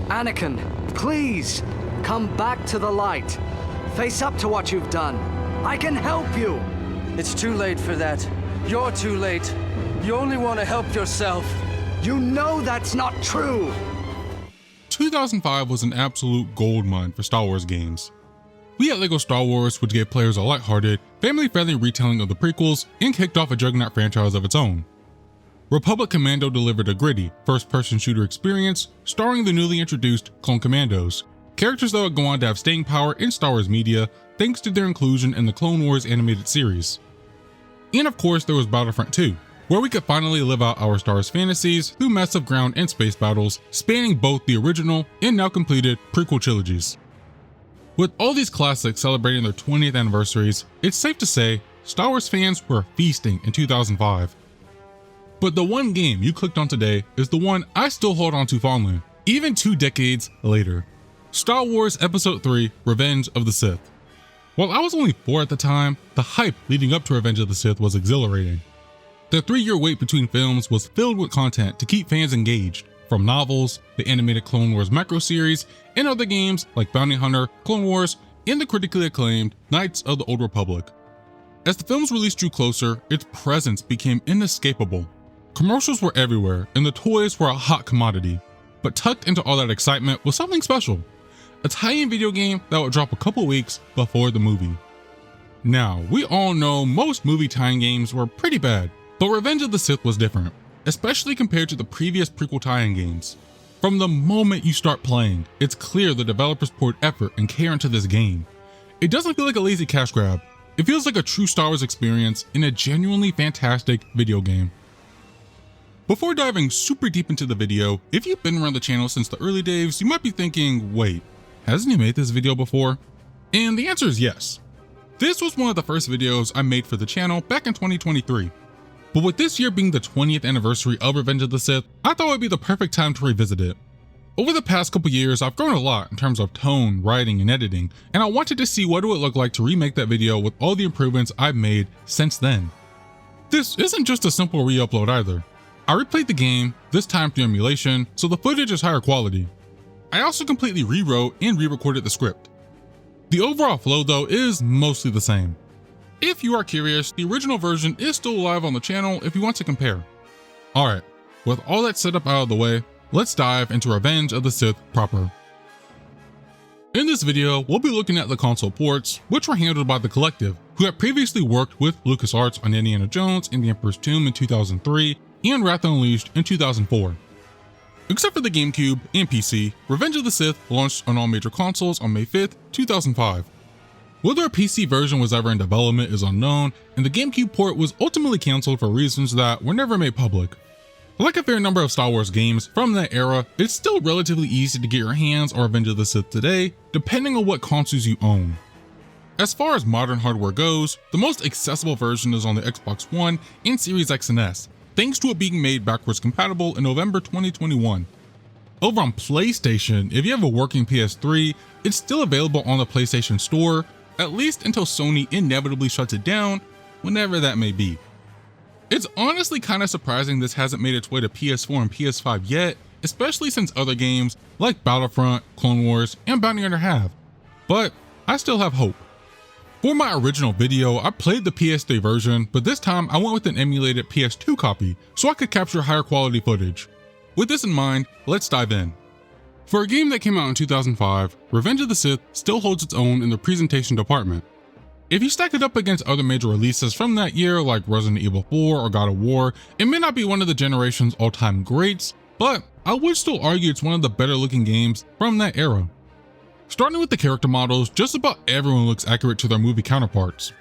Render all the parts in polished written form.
Anakin, please, come back to the light. Face up to what you've done. I can help you. It's too late for that. You're too late. You only want to help yourself. You know that's not true. 2005 was an absolute goldmine for Star Wars games. We had LEGO Star Wars, which gave players a lighthearted, family-friendly retelling of the prequels and kicked off a juggernaut franchise of its own. Republic Commando delivered a gritty, first-person shooter experience starring the newly introduced Clone Commandos, characters that would go on to have staying power in Star Wars media thanks to their inclusion in the Clone Wars animated series. And of course there was Battlefront 2, where we could finally live out our Star Wars fantasies through massive ground and space battles spanning both the original and now completed prequel trilogies. With all these classics celebrating their 20th anniversaries, it's safe to say Star Wars fans were feasting in 2005. But the one game you clicked on today is the one I still hold on to fondly, even 2 decades later. Star Wars Episode 3: Revenge of the Sith. While I was only 4 at the time, the hype leading up to Revenge of the Sith was exhilarating. The 3-year wait between films was filled with content to keep fans engaged, from novels, the animated Clone Wars macro series, and other games like Bounty Hunter, Clone Wars, and the critically acclaimed Knights of the Old Republic. As the film's release drew closer, its presence became inescapable. Commercials were everywhere, and the toys were a hot commodity. But tucked into all that excitement was something special. A tie-in video game that would drop a couple weeks before the movie. Now, we all know most movie tie-in games were pretty bad, but Revenge of the Sith was different, especially compared to the previous prequel tie-in games. From the moment you start playing, it's clear the developers poured effort and care into this game. It doesn't feel like a lazy cash grab. It feels like a true Star Wars experience in a genuinely fantastic video game. Before diving super deep into the video, if you've been around the channel since the early days, you might be thinking, wait, hasn't he made this video before? And the answer is yes. This was one of the first videos I made for the channel back in 2023. But with this year being the 20th anniversary of Revenge of the Sith, I thought it would be the perfect time to revisit it. Over the past couple years, I've grown a lot in terms of tone, writing, and editing, and I wanted to see what it would look like to remake that video with all the improvements I've made since then. This isn't just a simple re-upload either. I replayed the game, this time through emulation, so the footage is higher quality. I also completely rewrote and re-recorded the script. The overall flow though is mostly the same. If you are curious, the original version is still live on the channel if you want to compare. Alright, with all that setup out of the way, let's dive into Revenge of the Sith proper. In this video, we'll be looking at the console ports, which were handled by the collective, who had previously worked with LucasArts on Indiana Jones and the Emperor's Tomb in 2003 and Wrath Unleashed in 2004. Except for the GameCube and PC, Revenge of the Sith launched on all major consoles on May 5th, 2005. Whether a PC version was ever in development is unknown, and the GameCube port was ultimately cancelled for reasons that were never made public. Like a fair number of Star Wars games from that era, it's still relatively easy to get your hands on Revenge of the Sith today, depending on what consoles you own. As far as modern hardware goes, the most accessible version is on the Xbox One and Series X and S, thanks to it being made backwards compatible in November 2021. Over on PlayStation, if you have a working PS3, it's still available on the PlayStation Store, at least until Sony inevitably shuts it down, whenever that may be. It's honestly kinda surprising this hasn't made its way to PS4 and PS5 yet, especially since other games like Battlefront, Clone Wars, and Bounty Hunter have. But I still have hope. For my original video, I played the PS3 version, but this time I went with an emulated PS2 copy so I could capture higher quality footage. With this in mind, let's dive in. For a game that came out in 2005, Revenge of the Sith still holds its own in the presentation department. If you stack it up against other major releases from that year like Resident Evil 4 or God of War, it may not be one of the generation's all-time greats, but I would still argue it's one of the better looking games from that era. Starting with the character models, just about everyone looks accurate to their movie counterparts.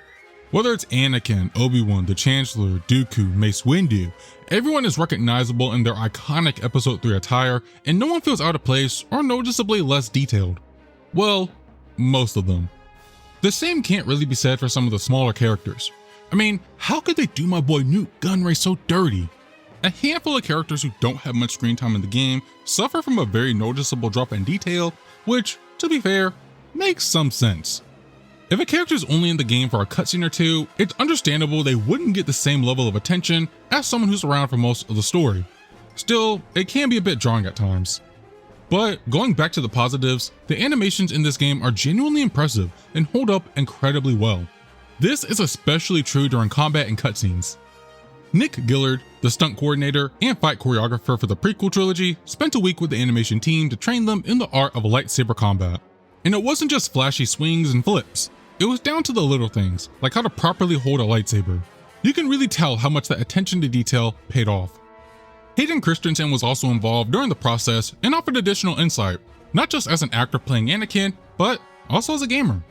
Whether it's Anakin, Obi-Wan, the Chancellor, Dooku, Mace Windu, everyone is recognizable in their iconic Episode 3 attire, and no one feels out of place or noticeably less detailed. Well, most of them. The same can't really be said for some of the smaller characters. I mean, how could they do my boy Newt Gunray so dirty? A handful of characters who don't have much screen time in the game suffer from a very noticeable drop in detail, which, to be fair, makes some sense. If a character is only in the game for a cutscene or two, it's understandable they wouldn't get the same level of attention as someone who's around for most of the story. Still, it can be a bit jarring at times. But going back to the positives, the animations in this game are genuinely impressive and hold up incredibly well. This is especially true during combat and cutscenes. Nick Gillard, the stunt coordinator and fight choreographer for the prequel trilogy, spent a week with the animation team to train them in the art of lightsaber combat. And it wasn't just flashy swings and flips. It was down to the little things, like how to properly hold a lightsaber. You can really tell how much that attention to detail paid off. Hayden Christensen was also involved during the process and offered additional insight, not just as an actor playing Anakin, but also as a gamer.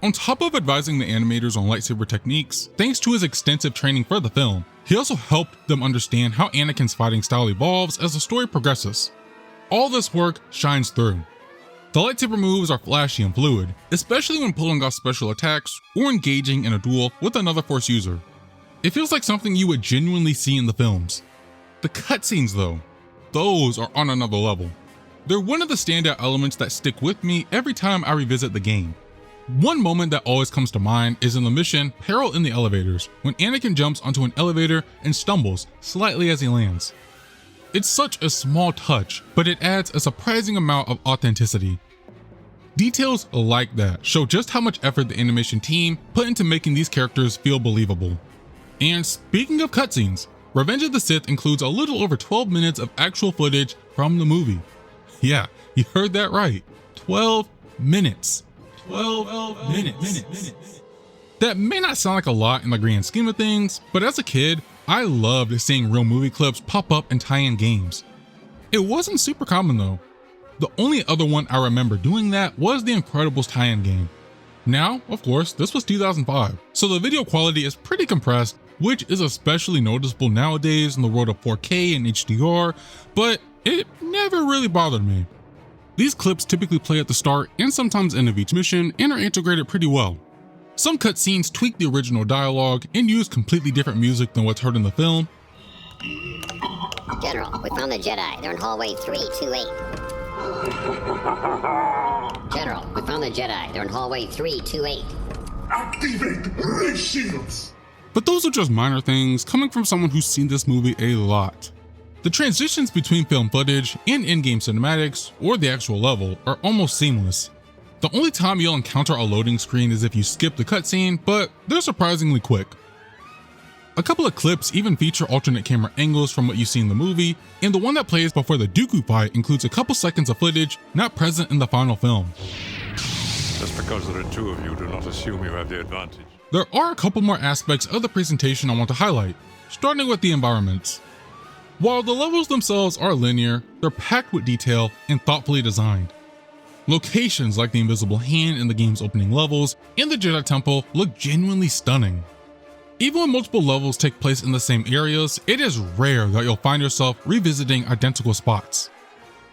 On top of advising the animators on lightsaber techniques, thanks to his extensive training for the film, he also helped them understand how Anakin's fighting style evolves as the story progresses. All this work shines through. The lightsaber moves are flashy and fluid, especially when pulling off special attacks or engaging in a duel with another Force user. It feels like something you would genuinely see in the films. The cutscenes though, those are on another level. They're one of the standout elements that stick with me every time I revisit the game. One moment that always comes to mind is in the mission Peril in the Elevators, when Anakin jumps onto an elevator and stumbles slightly as he lands. It's such a small touch, but it adds a surprising amount of authenticity. Details like that show just how much effort the animation team put into making these characters feel believable. And speaking of cutscenes, Revenge of the Sith includes a little over 12 minutes of actual footage from the movie. Yeah, you heard that right. 12 minutes. 12 minutes. That may not sound like a lot in the grand scheme of things, but as a kid, I loved seeing real movie clips pop up and tie in games. It wasn't super common though. The only other one I remember doing that was the Incredibles tie-in game. Now, of course, this was 2005, so the video quality is pretty compressed, which is especially noticeable nowadays in the world of 4K and HDR, but it never really bothered me. These clips typically play at the start and sometimes end of each mission and are integrated pretty well. Some cutscenes tweak the original dialogue and use completely different music than what's heard in the film. General, we found the Jedi. They're in hallway 328. General, we found the Jedi. They're in hallway 328. Activate ray shields! But those are just minor things coming from someone who's seen this movie a lot. The transitions between film footage and in-game cinematics, or the actual level, are almost seamless. The only time you'll encounter a loading screen is if you skip the cutscene, but they're surprisingly quick. A couple of clips even feature alternate camera angles from what you see in the movie, and the one that plays before the Dooku fight includes a couple seconds of footage not present in the final film. Just because there are two of you, do not assume you have the advantage. There are a couple more aspects of the presentation I want to highlight, starting with the environments. While the levels themselves are linear, they're packed with detail and thoughtfully designed. Locations like the Invisible Hand in the game's opening levels and the Jedi Temple look genuinely stunning. Even when multiple levels take place in the same areas, it is rare that you'll find yourself revisiting identical spots.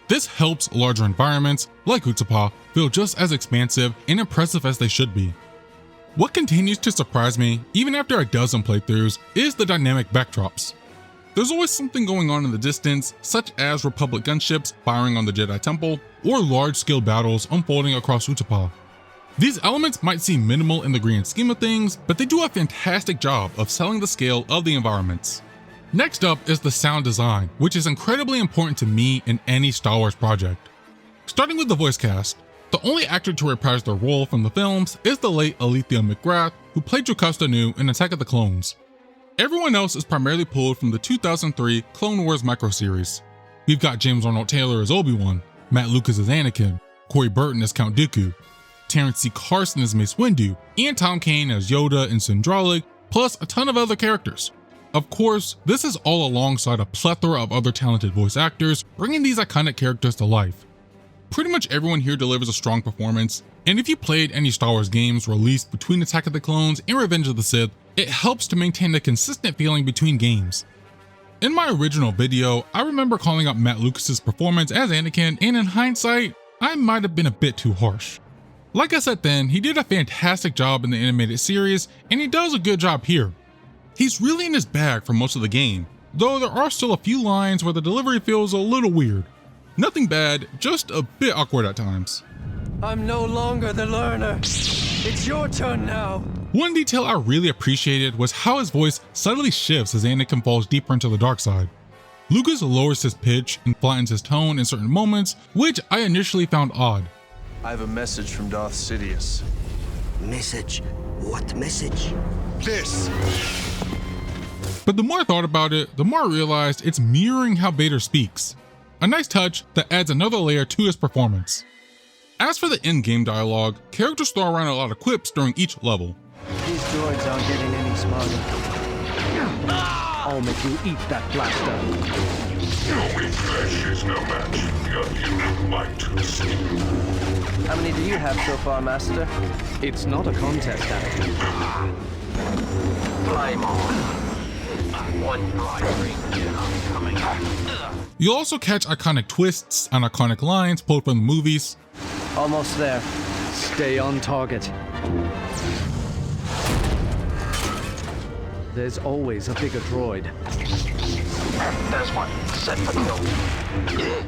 This helps larger environments, like Utapau, feel just as expansive and impressive as they should be. What continues to surprise me, even after a dozen playthroughs, is the dynamic backdrops. There's always something going on in the distance, such as Republic gunships firing on the Jedi Temple, or large-scale battles unfolding across Utapau. These elements might seem minimal in the grand scheme of things, but they do a fantastic job of selling the scale of the environments. Next up is the sound design, which is incredibly important to me in any Star Wars project. Starting with the voice cast, the only actor to reprise their role from the films is the late Alethea McGrath, who played Jocasta Nu in Attack of the Clones. Everyone else is primarily pulled from the 2003 Clone Wars microseries. We've got James Arnold Taylor as Obi-Wan, Matt Lucas as Anakin, Corey Burton as Count Dooku, Terrence C. Carson as Mace Windu, and Tom Kane as Yoda and Sindralig, plus a ton of other characters. Of course, this is all alongside a plethora of other talented voice actors, bringing these iconic characters to life. Pretty much everyone here delivers a strong performance, and if you played any Star Wars games released between Attack of the Clones and Revenge of the Sith, it helps to maintain a consistent feeling between games. In my original video, I remember calling out Matt Lucas' performance as Anakin, and in hindsight, I might have been a bit too harsh. Like I said then, he did a fantastic job in the animated series, and he does a good job here. He's really in his bag for most of the game, though there are still a few lines where the delivery feels a little weird. Nothing bad, just a bit awkward at times. I'm no longer the learner. It's your turn now. One detail I really appreciated was how his voice subtly shifts as Anakin falls deeper into the dark side. Lucas lowers his pitch and flattens his tone in certain moments, which I initially found odd. I have a message from Darth Sidious. Message? What message? This! But the more I thought about it, the more I realized it's mirroring how Vader speaks. A nice touch that adds another layer to his performance. As for the in-game dialogue, characters throw around a lot of quips during each level. These droids aren't getting any smarter. I'll make you eat that blaster. Your flesh is no match for your human might. How many do you have so far, Master? It's not a contest, Anakin. Flame on. One bright ring coming. You'll also catch iconic twists and iconic lines pulled from the movies. Almost there. Stay on target. There's always a bigger droid. There's one. Set for kill.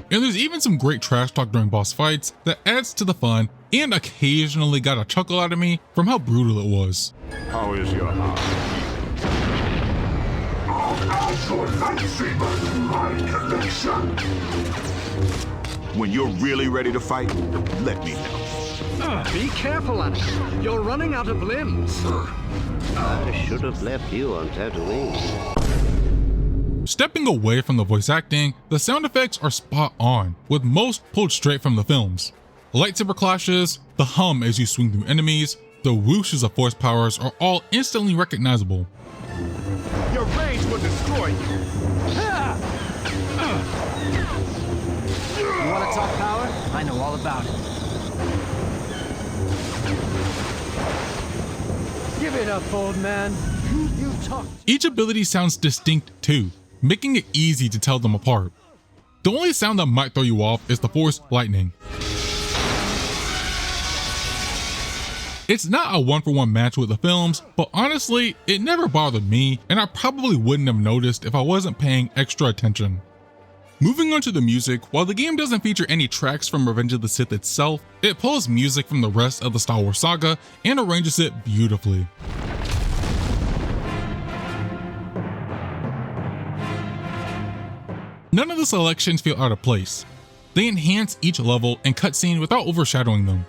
And there's even some great trash talk during boss fights that adds to the fun and occasionally got a chuckle out of me from how brutal it was. How is your heart? Add your lightsaber to my collection. When you're really ready to fight, let me know. Be careful, Anakin. You're running out of limbs. I should have left you on Tatooine. Stepping away from the voice acting, the sound effects are spot on, with most pulled straight from the films. Lightsaber clashes, the hum as you swing through enemies, the whooshes of force powers are all instantly recognizable. Your rage will destroy you! You want to talk power? I know all about it. Give it up, old man. You talk. Each ability sounds distinct too, making it easy to tell them apart. The only sound that might throw you off is the Force lightning. It's not a one-for-one match with the films, but honestly, it never bothered me, and I probably wouldn't have noticed if I wasn't paying extra attention. Moving on to the music, while the game doesn't feature any tracks from Revenge of the Sith itself, it pulls music from the rest of the Star Wars saga and arranges it beautifully. None of the selections feel out of place. They enhance each level and cutscene without overshadowing them.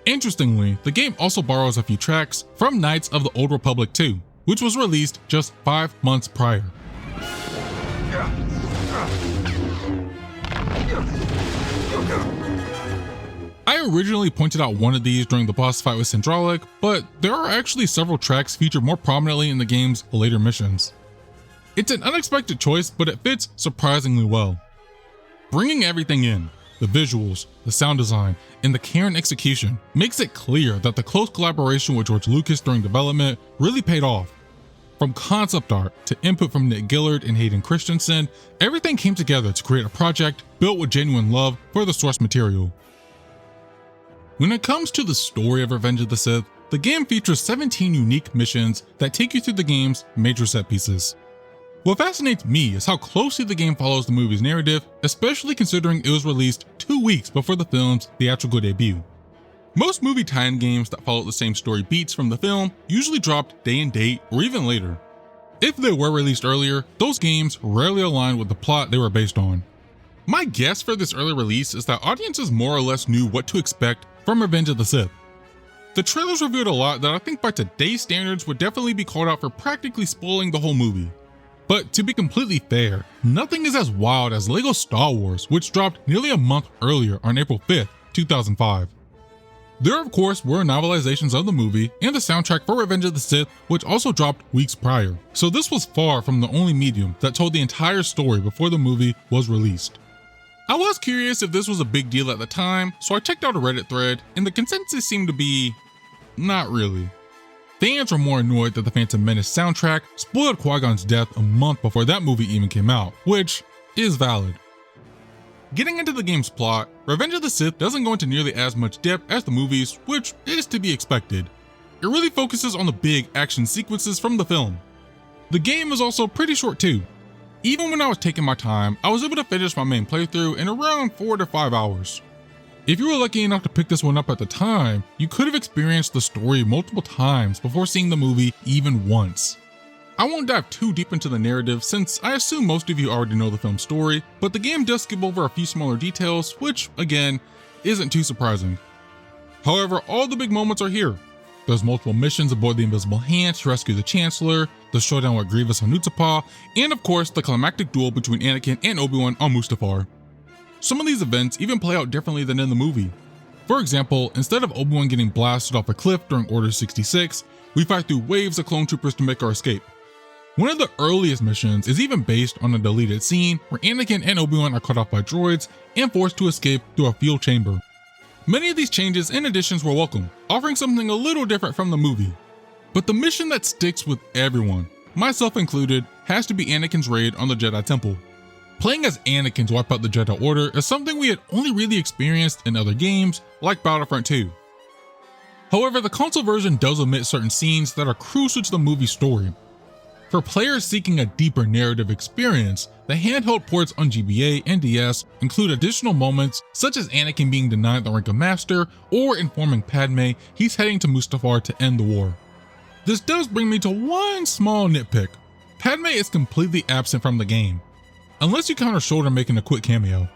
Interestingly, the game also borrows a few tracks from Knights of the Old Republic 2, which was released just 5 months prior. I originally pointed out one of these during the boss fight with Syndralic, but there are actually several tracks featured more prominently in the game's later missions. It's an unexpected choice, but it fits surprisingly well. Bringing everything in, the visuals, the sound design, and the care and execution makes it clear that the close collaboration with George Lucas during development really paid off. From concept art to input from Nick Gillard and Hayden Christensen, everything came together to create a project built with genuine love for the source material. When it comes to the story of Revenge of the Sith, the game features 17 unique missions that take you through the game's major set pieces. What fascinates me is how closely the game follows the movie's narrative, especially considering it was released 2 weeks before the film's theatrical debut. Most movie tie-in games that follow the same story beats from the film usually dropped day and date or even later. If they were released earlier, those games rarely aligned with the plot they were based on. My guess for this early release is that audiences more or less knew what to expect from Revenge of the Sith. The trailers revealed a lot that I think by today's standards would definitely be called out for practically spoiling the whole movie. But to be completely fair, nothing is as wild as LEGO Star Wars, which dropped nearly a month earlier on April 5th, 2005. There of course were novelizations of the movie and the soundtrack for Revenge of the Sith, which also dropped weeks prior, so this was far from the only medium that told the entire story before the movie was released. I was curious if this was a big deal at the time, so I checked out a Reddit thread, and the consensus seemed to be, not really. Fans were more annoyed that the Phantom Menace soundtrack spoiled Qui-Gon's death a month before that movie even came out, which is valid. Getting into the game's plot, Revenge of the Sith doesn't go into nearly as much depth as the movies, which is to be expected. It really focuses on the big action sequences from the film. The game is also pretty short too. Even when I was taking my time, I was able to finish my main playthrough in around 4 to 5 hours. If you were lucky enough to pick this one up at the time, you could have experienced the story multiple times before seeing the movie even once. I won't dive too deep into the narrative since I assume most of you already know the film's story, but the game does skip over a few smaller details, which, again, isn't too surprising. However, all the big moments are here. There's multiple missions aboard the Invisible Hand to rescue the Chancellor, the showdown with Grievous on Mutapau, and of course the climactic duel between Anakin and Obi-Wan on Mustafar. Some of these events even play out differently than in the movie. For example, instead of Obi-Wan getting blasted off a cliff during Order 66, we fight through waves of clone troopers to make our escape. One of the earliest missions is even based on a deleted scene where Anakin and Obi-Wan are cut off by droids and forced to escape through a fuel chamber. Many of these changes and additions were welcome, offering something a little different from the movie. But the mission that sticks with everyone, myself included, has to be Anakin's raid on the Jedi Temple. Playing as Anakin to wipe out the Jedi Order is something we had only really experienced in other games, like Battlefront 2. However, the console version does omit certain scenes that are crucial to the movie's story. For players seeking a deeper narrative experience, the handheld ports on GBA and DS include additional moments such as Anakin being denied the rank of Master or informing Padme he's heading to Mustafar to end the war. This does bring me to one small nitpick. Padme is completely absent from the game, unless you count her shoulder making a quick cameo.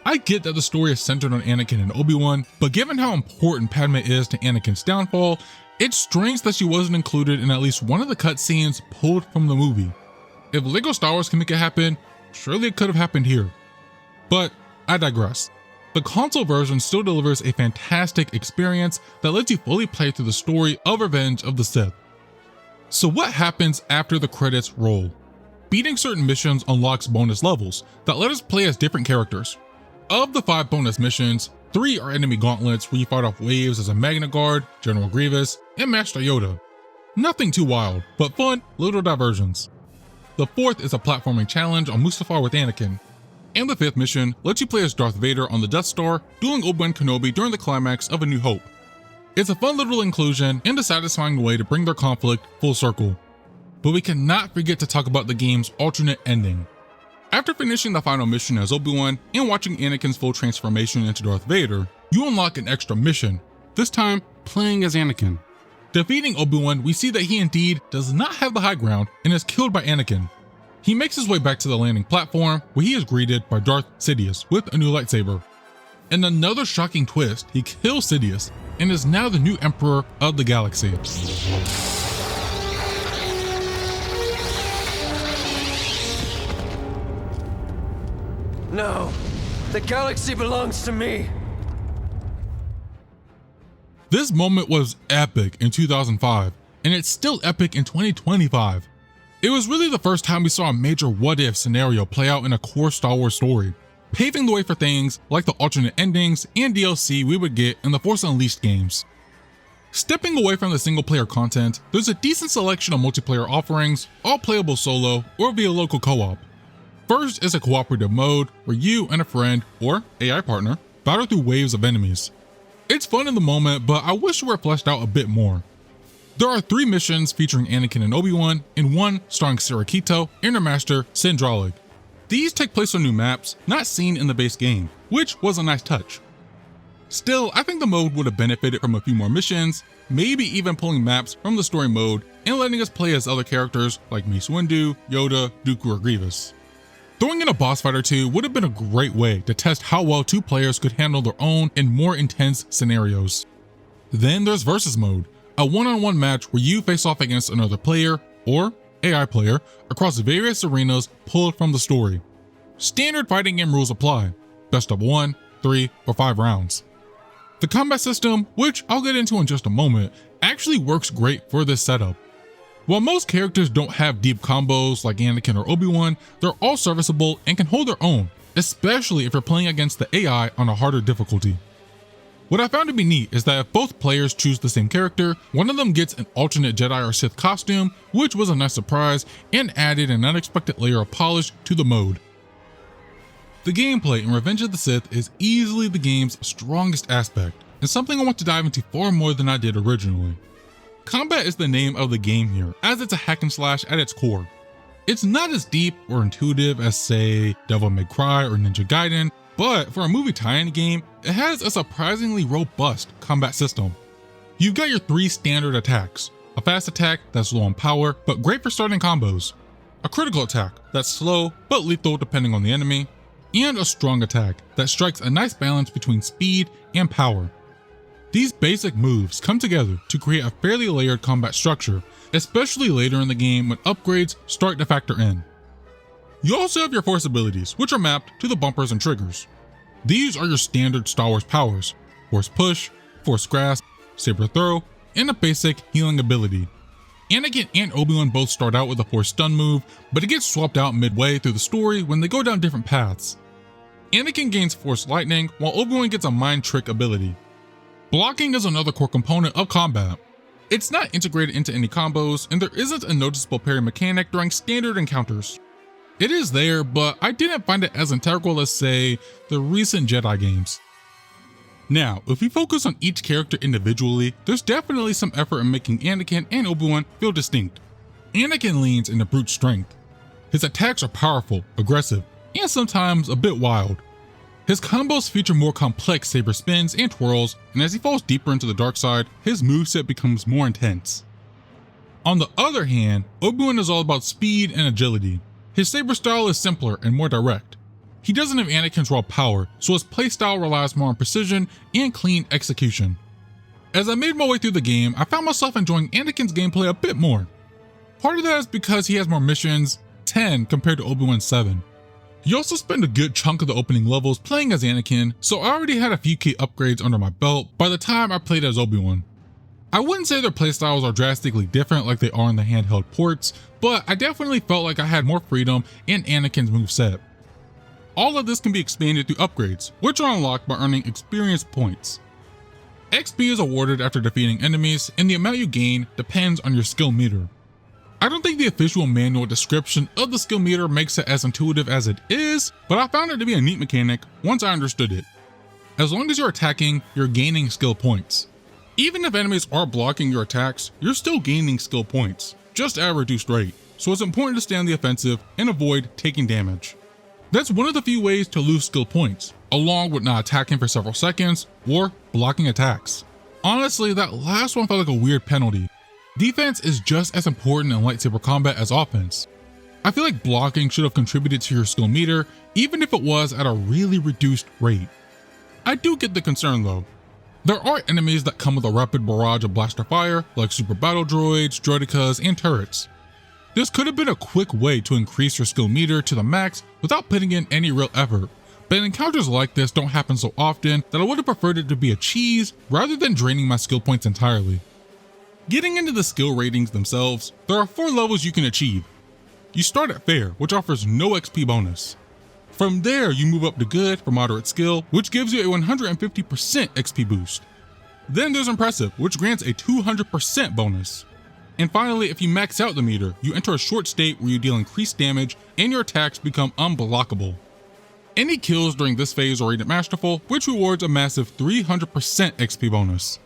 I get that the story is centered on Anakin and Obi-Wan, but given how important Padme is to Anakin's downfall, it's strange that she wasn't included in at least one of the cutscenes pulled from the movie. If LEGO Star Wars can make it happen, surely it could have happened here. But I digress. The console version still delivers a fantastic experience that lets you fully play through the story of Revenge of the Sith. So what happens after the credits roll? Beating certain missions unlocks bonus levels that let us play as different characters. Of the 5 bonus missions, 3 are enemy gauntlets where you fight off waves as a Magna Guard, General Grievous, and Master Yoda. Nothing too wild, but fun little diversions. The 4th is a platforming challenge on Mustafar with Anakin. And the 5th mission lets you play as Darth Vader on the Death Star, dueling Obi-Wan Kenobi during the climax of A New Hope. It's a fun little inclusion and a satisfying way to bring their conflict full circle. But we cannot forget to talk about the game's alternate ending. After finishing the final mission as Obi-Wan and watching Anakin's full transformation into Darth Vader, you unlock an extra mission, this time playing as Anakin. Defeating Obi-Wan, we see that he indeed does not have the high ground and is killed by Anakin. He makes his way back to the landing platform where he is greeted by Darth Sidious with a new lightsaber. In another shocking twist, he kills Sidious and is now the new Emperor of the galaxy. No, the galaxy belongs to me. This moment was epic in 2005, and it's still epic in 2025. It was really the first time we saw a major what-if scenario play out in a core Star Wars story, paving the way for things like the alternate endings and DLC we would get in the Force Unleashed games. Stepping away from the single-player content, there's a decent selection of multiplayer offerings, all playable solo or via local co-op. First is a cooperative mode where you and a friend, or AI partner, battle through waves of enemies. It's fun in the moment, but I wish it were fleshed out a bit more. There are 3 missions featuring Anakin and Obi-Wan, and 1 starring Sarakito and her master, Sandralig. These take place on new maps, not seen in the base game, which was a nice touch. Still, I think the mode would have benefited from a few more missions, maybe even pulling maps from the story mode and letting us play as other characters like Mace Windu, Yoda, Dooku, or Grievous. Throwing in a boss fight or 2 would have been a great way to test how well 2 players could handle their own and more intense scenarios. Then there's Versus Mode, a one-on-one match where you face off against another player, or AI player, across various arenas pulled from the story. Standard fighting game rules apply, best of 1, 3, or 5 rounds. The combat system, which I'll get into in just a moment, actually works great for this setup. While most characters don't have deep combos like Anakin or Obi-Wan, they're all serviceable and can hold their own, especially if you're playing against the AI on a harder difficulty. What I found to be neat is that if both players choose the same character, one of them gets an alternate Jedi or Sith costume, which was a nice surprise and added an unexpected layer of polish to the mode. The gameplay in Revenge of the Sith is easily the game's strongest aspect, and something I want to dive into far more than I did originally. Combat is the name of the game here, as it's a hack and slash at its core. It's not as deep or intuitive as, say, Devil May Cry or Ninja Gaiden, but for a movie tie-in game, it has a surprisingly robust combat system. You've got your 3 standard attacks, a fast attack that's low on power but great for starting combos, a critical attack that's slow but lethal depending on the enemy, and a strong attack that strikes a nice balance between speed and power. These basic moves come together to create a fairly layered combat structure, especially later in the game when upgrades start to factor in. You also have your force abilities, which are mapped to the bumpers and triggers. These are your standard Star Wars powers: Force Push, Force Grasp, Saber Throw, and a basic healing ability. Anakin and Obi-Wan both start out with a Force Stun move, but it gets swapped out midway through the story when they go down different paths. Anakin gains Force Lightning, while Obi-Wan gets a Mind Trick ability. Blocking is another core component of combat. It's not integrated into any combos, and there isn't a noticeable parry mechanic during standard encounters. It is there, but I didn't find it as integral as, say, the recent Jedi games. Now, if we focus on each character individually, there's definitely some effort in making Anakin and Obi-Wan feel distinct. Anakin leans into brute strength. His attacks are powerful, aggressive, and sometimes a bit wild. His combos feature more complex saber spins and twirls, and as he falls deeper into the dark side, his moveset becomes more intense. On the other hand, Obi-Wan is all about speed and agility. His saber style is simpler and more direct. He doesn't have Anakin's raw power, so his playstyle relies more on precision and clean execution. As I made my way through the game, I found myself enjoying Anakin's gameplay a bit more. Part of that is because he has more missions, 10 compared to Obi-Wan's 7. You also spend a good chunk of the opening levels playing as Anakin, so I already had a few key upgrades under my belt by the time I played as Obi-Wan. I wouldn't say their playstyles are drastically different like they are in the handheld ports, but I definitely felt like I had more freedom in Anakin's moveset. All of this can be expanded through upgrades, which are unlocked by earning experience points. XP is awarded after defeating enemies, and the amount you gain depends on your skill meter. I don't think the official manual description of the skill meter makes it as intuitive as it is, but I found it to be a neat mechanic once I understood it. As long as you're attacking, you're gaining skill points. Even if enemies are blocking your attacks, you're still gaining skill points, just at a reduced rate, so it's important to stay on the offensive and avoid taking damage. That's one of the few ways to lose skill points, along with not attacking for several seconds or blocking attacks. Honestly, that last one felt like a weird penalty. Defense is just as important in lightsaber combat as offense. I feel like blocking should have contributed to your skill meter, even if it was at a really reduced rate. I do get the concern though. There are enemies that come with a rapid barrage of blaster fire, like super battle droids, droidicas, and turrets. This could have been a quick way to increase your skill meter to the max without putting in any real effort, but encounters like this don't happen so often that I would have preferred it to be a cheese rather than draining my skill points entirely. Getting into the skill ratings themselves, there are 4 levels you can achieve. You start at Fair, which offers no XP bonus. From there, you move up to Good for moderate skill, which gives you a 150% XP boost. Then there's Impressive, which grants a 200% bonus. And finally, if you max out the meter, you enter a short state where you deal increased damage and your attacks become unblockable. Any kills during this phase are rated masterful, which rewards a massive 300% XP bonus.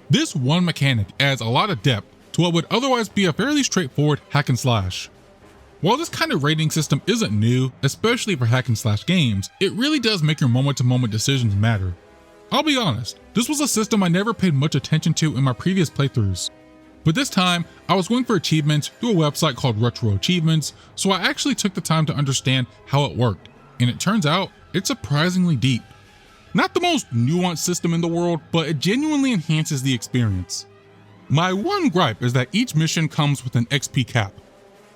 This one mechanic adds a lot of depth to what would otherwise be a fairly straightforward hack and slash. While this kind of rating system isn't new, especially for hack and slash games, it really does make your moment-to-moment decisions matter. I'll be honest, this was a system I never paid much attention to in my previous playthroughs. But this time, I was going for achievements through a website called Retro Achievements, so I actually took the time to understand how it worked, and it turns out it's surprisingly deep. Not the most nuanced system in the world, but it genuinely enhances the experience. My one gripe is that each mission comes with an XP cap.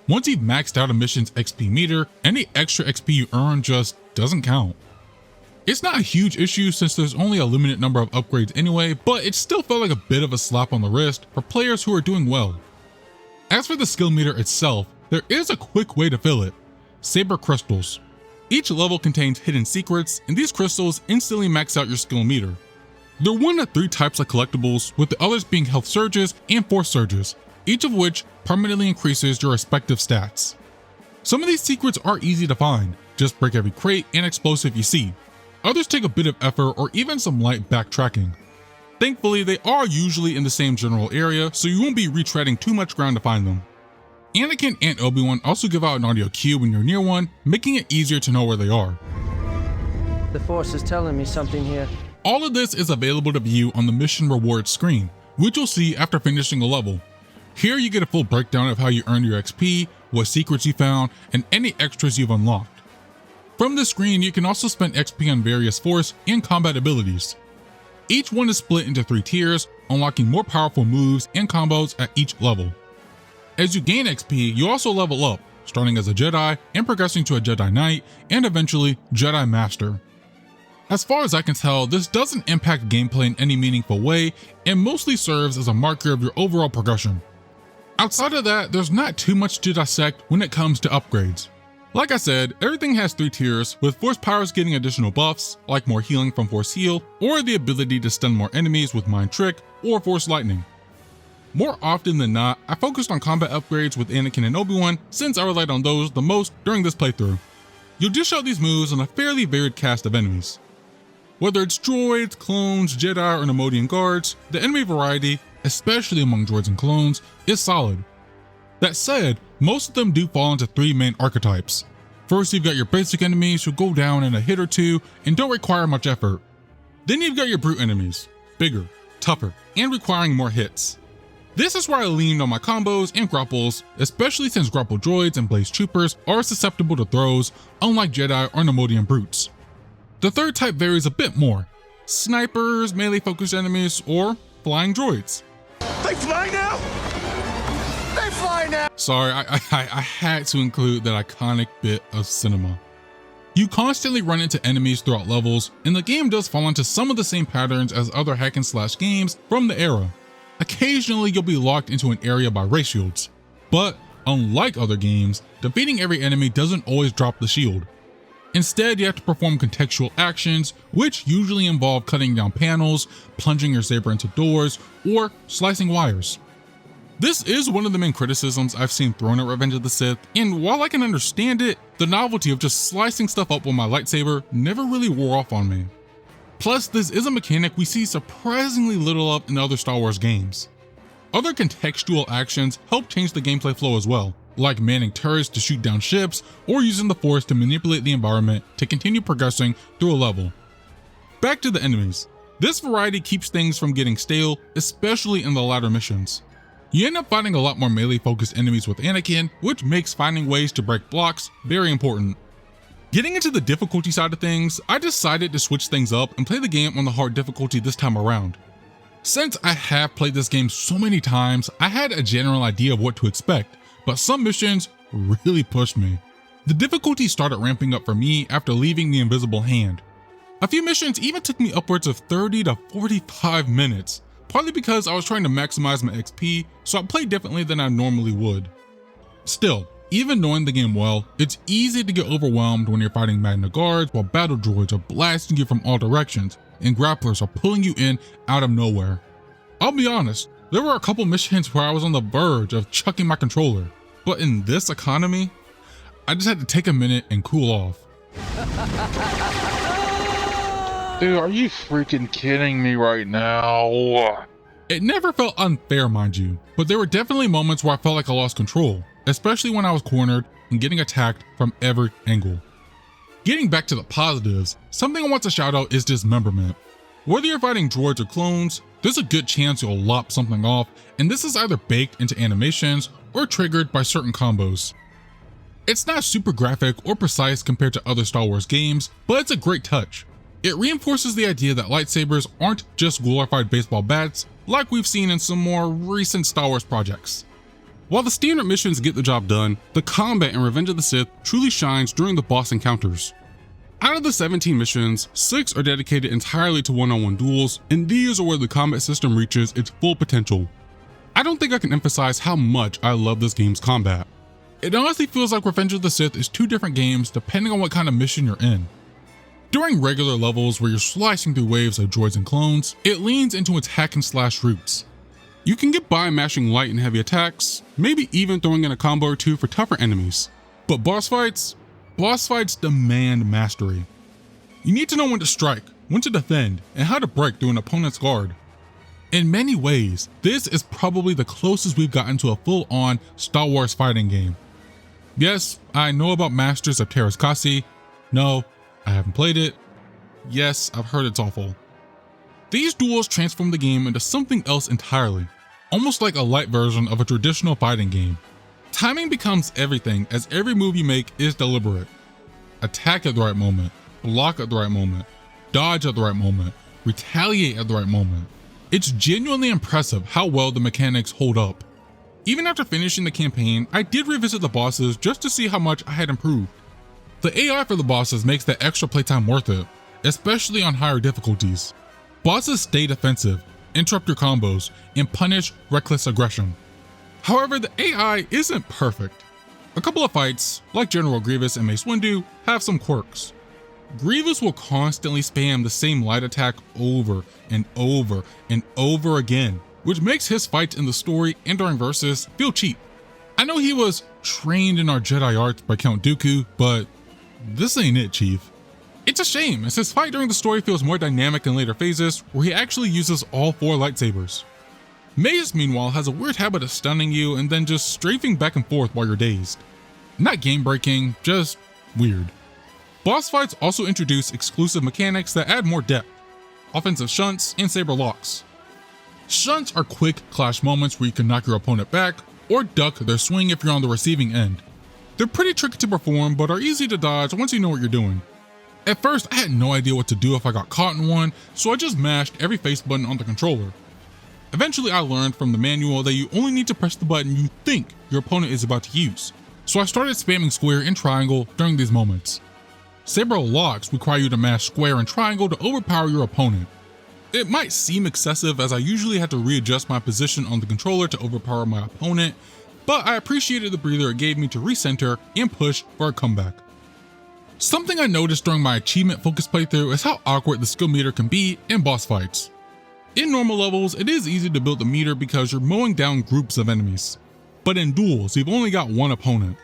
Once you've maxed out a mission's XP meter, any extra XP you earn just doesn't count. It's not a huge issue since there's only a limited number of upgrades anyway, but it still felt like a bit of a slap on the wrist for players who are doing well. As for the skill meter itself, there is a quick way to fill it: Saber Crystals. Each level contains hidden secrets, and these crystals instantly max out your skill meter. There are 1 of 3 types of collectibles, with the others being health surges and force surges, each of which permanently increases your respective stats. Some of these secrets are easy to find, just break every crate and explosive you see. Others take a bit of effort or even some light backtracking. Thankfully, they are usually in the same general area, so you won't be retreading too much ground to find them. Anakin and Obi-Wan also give out an audio cue when you're near one, making it easier to know where they are. The Force is telling me something here. All of this is available to view on the mission rewards screen, which you'll see after finishing a level. Here you get a full breakdown of how you earn your XP, what secrets you found, and any extras you've unlocked. From this screen, you can also spend XP on various force and combat abilities. Each one is split into 3 tiers, unlocking more powerful moves and combos at each level. As you gain XP, you also level up, starting as a Jedi and progressing to a Jedi Knight and eventually Jedi Master. As far as I can tell, this doesn't impact gameplay in any meaningful way and mostly serves as a marker of your overall progression. Outside of that, there's not too much to dissect when it comes to upgrades. Like I said, everything has 3 tiers, with force powers getting additional buffs, like more healing from force heal, or the ability to stun more enemies with mind trick or force lightning. More often than not, I focused on combat upgrades with Anakin and Obi-Wan since I relied on those the most during this playthrough. You'll dish out these moves on a fairly varied cast of enemies. Whether it's droids, clones, Jedi, or Nemodian guards, the enemy variety, especially among droids and clones, is solid. That said, most of them do fall into 3 main archetypes. First, you've got your basic enemies who go down in a hit or two and don't require much effort. Then you've got your brute enemies, bigger, tougher, and requiring more hits. This is where I leaned on my combos and grapples, especially since grapple droids and blaze troopers are susceptible to throws, unlike Jedi or Nemodian brutes. The third type varies a bit more: snipers, melee-focused enemies, or flying droids. They fly now? They fly now! Sorry, I had to include that iconic bit of cinema. You constantly run into enemies throughout levels, and the game does fall into some of the same patterns as other hack and slash games from the era. Occasionally, you'll be locked into an area by ray shields, but unlike other games, defeating every enemy doesn't always drop the shield. Instead, you have to perform contextual actions, which usually involve cutting down panels, plunging your saber into doors, or slicing wires. This is one of the main criticisms I've seen thrown at Revenge of the Sith, and while I can understand it, the novelty of just slicing stuff up with my lightsaber never really wore off on me. Plus, this is a mechanic we see surprisingly little of in other Star Wars games. Other contextual actions help change the gameplay flow as well, like manning turrets to shoot down ships or using the Force to manipulate the environment to continue progressing through a level. Back to the enemies. This variety keeps things from getting stale, especially in the latter missions. You end up finding a lot more melee-focused enemies with Anakin, which makes finding ways to break blocks very important. Getting into the difficulty side of things, I decided to switch things up and play the game on the hard difficulty this time around. Since I have played this game so many times, I had a general idea of what to expect, but some missions really pushed me. The difficulty started ramping up for me after leaving the Invisible Hand. A few missions even took me upwards of 30 to 45 minutes, partly because I was trying to maximize my XP, so I played differently than I normally would. Still, even knowing the game well, it's easy to get overwhelmed when you're fighting Magna Guards while battle droids are blasting you from all directions and grapplers are pulling you in out of nowhere. I'll be honest, there were a couple missions where I was on the verge of chucking my controller, but in this economy, I just had to take a minute and cool off. Dude, are you freaking kidding me right now? It never felt unfair, mind you, but there were definitely moments where I felt like I lost control, especially when I was cornered and getting attacked from every angle. Getting back to the positives, something I want to shout out is dismemberment. Whether you're fighting droids or clones, there's a good chance you'll lop something off, and this is either baked into animations or triggered by certain combos. It's not super graphic or precise compared to other Star Wars games, but it's a great touch. It reinforces the idea that lightsabers aren't just glorified baseball bats like we've seen in some more recent Star Wars projects. While the standard missions get the job done, the combat in Revenge of the Sith truly shines during the boss encounters. Out of the 17 missions, 6 are dedicated entirely to one-on-one duels, and these are where the combat system reaches its full potential. I don't think I can emphasize how much I love this game's combat. It honestly feels like Revenge of the Sith is 2 different games depending on what kind of mission you're in. During regular levels where you're slicing through waves of droids and clones, it leans into its hack and slash roots. You can get by mashing light and heavy attacks, maybe even throwing in a combo or 2 for tougher enemies. But boss fights demand mastery. You need to know when to strike, when to defend, and how to break through an opponent's guard. In many ways, this is probably the closest we've gotten to a full-on Star Wars fighting game. Yes, I know about Masters of Terras Kasi. No, I haven't played it. Yes, I've heard it's awful. These duels transform the game into something else entirely. almost like a light version of a traditional fighting game. Timing becomes everything, as every move you make is deliberate. Attack at the right moment, block at the right moment, dodge at the right moment, retaliate at the right moment. It's genuinely impressive how well the mechanics hold up. Even after finishing the campaign, I did revisit the bosses just to see how much I had improved. The AI for the bosses makes that extra playtime worth it, especially on higher difficulties. Bosses stay defensive, interrupt your combos, and punish reckless aggression. However, the AI isn't perfect. A couple of fights, like General Grievous and Mace Windu, have some quirks. Grievous will constantly spam the same light attack over and over and over again, which makes his fights in the story and during verses feel cheap. I know he was trained in our Jedi arts by Count Dooku, but this ain't it, Chief. It's a shame, as his fight during the story feels more dynamic in later phases, where he actually uses all 4 lightsabers. Mace, meanwhile, has a weird habit of stunning you and then just strafing back and forth while you're dazed. Not game-breaking, just weird. Boss fights also introduce exclusive mechanics that add more depth, offensive shunts and saber locks. Shunts are quick clash moments where you can knock your opponent back or duck their swing if you're on the receiving end. They're pretty tricky to perform but are easy to dodge once you know what you're doing. At first, I had no idea what to do if I got caught in one, so I just mashed every face button on the controller. Eventually, I learned from the manual that you only need to press the button you think your opponent is about to use, so I started spamming square and triangle during these moments. Saber locks require you to mash square and triangle to overpower your opponent. It might seem excessive, as I usually had to readjust my position on the controller to overpower my opponent, but I appreciated the breather it gave me to recenter and push for a comeback. Something I noticed during my achievement-focused playthrough is how awkward the skill meter can be in boss fights. In normal levels, it is easy to build the meter because you're mowing down groups of enemies. But in duels, you've only got one opponent.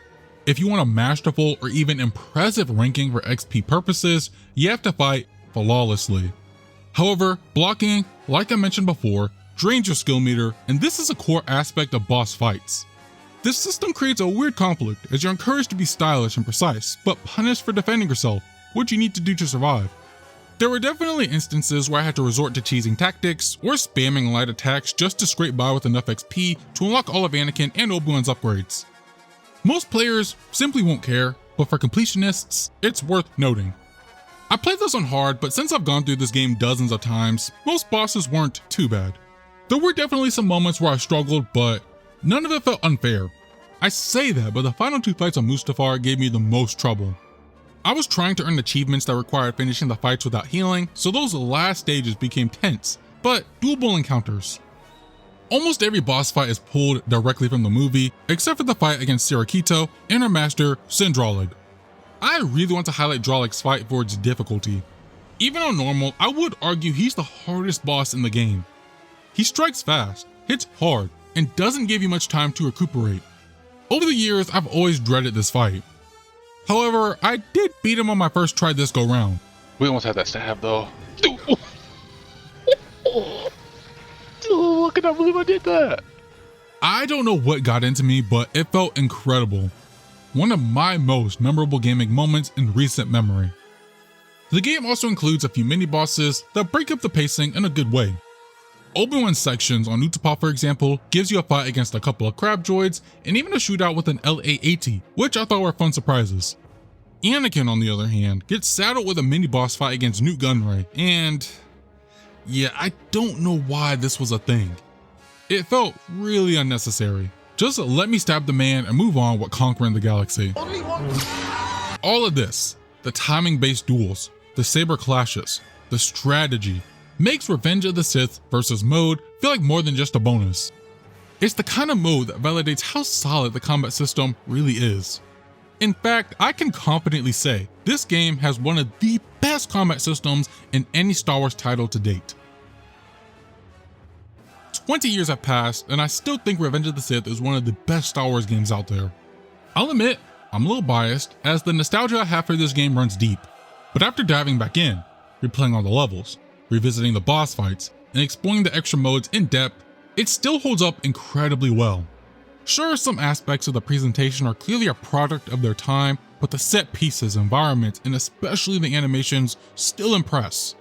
If you want a masterful or even impressive ranking for XP purposes, you have to fight flawlessly. However, blocking, like I mentioned before, drains your skill meter, and this is a core aspect of boss fights. This system creates a weird conflict, as you're encouraged to be stylish and precise, but punished for defending yourself, what you need to do to survive. There were definitely instances where I had to resort to cheesing tactics or spamming light attacks just to scrape by with enough XP to unlock all of Anakin and Obi-Wan's upgrades. Most players simply won't care, but for completionists, it's worth noting. I played this on hard, but since I've gone through this game dozens of times, most bosses weren't too bad. There were definitely some moments where I struggled, but none of it felt unfair. I say that, but the final 2 fights on Mustafar gave me the most trouble. I was trying to earn achievements that required finishing the fights without healing, so those last stages became tense, but doable encounters. Almost every boss fight is pulled directly from the movie, except for the fight against Sirakito and her master, Sindralig. I really want to highlight Dralig's fight for its difficulty. Even on normal, I would argue he's the hardest boss in the game. He strikes fast, hits hard, and doesn't give you much time to recuperate. Over the years, I've always dreaded this fight. However, I did beat him on my first try this go round. We almost had that stab though. Oh, I cannot believe I did that. I don't know what got into me, but it felt incredible. One of my most memorable gaming moments in recent memory. The game also includes a few mini-bosses that break up the pacing in a good way. Obi-Wan's sections on Utapau, for example, gives you a fight against a couple of crab droids and even a shootout with an LA-80, which I thought were fun surprises. Anakin, on the other hand, gets saddled with a mini-boss fight against Nute Gunray, and yeah, I don't know why this was a thing. It felt really unnecessary. Just let me stab the man and move on with conquering the galaxy. All of this, the timing-based duels, the saber clashes, the strategy, makes Revenge of the Sith versus mode feel like more than just a bonus. It's the kind of mode that validates how solid the combat system really is. In fact, I can confidently say this game has one of the best combat systems in any Star Wars title to date. 20 years have passed, and I still think Revenge of the Sith is one of the best Star Wars games out there. I'll admit, I'm a little biased, as the nostalgia I have for this game runs deep. But after diving back in, replaying all the levels, revisiting the boss fights, and exploring the extra modes in depth, it still holds up incredibly well. Sure, some aspects of the presentation are clearly a product of their time, but the set pieces, environments, and especially the animations still impress.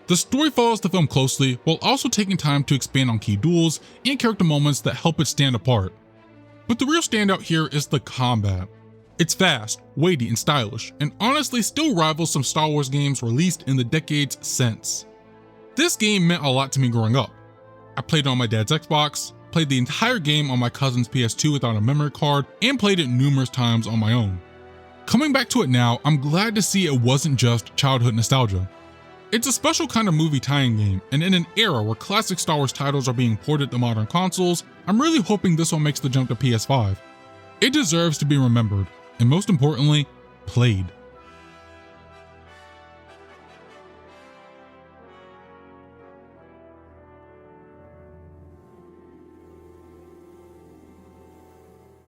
The story follows the film closely while also taking time to expand on key duels and character moments that help it stand apart. But the real standout here is the combat. It's fast, weighty, and stylish, and honestly still rivals some Star Wars games released in the decades since. This game meant a lot to me growing up. I played it on my dad's Xbox, played the entire game on my cousin's PS2 without a memory card, and played it numerous times on my own. Coming back to it now, I'm glad to see it wasn't just childhood nostalgia. It's a special kind of movie tie-in game, and in an era where classic Star Wars titles are being ported to modern consoles, I'm really hoping this one makes the jump to PS5. It deserves to be remembered, and most importantly, played.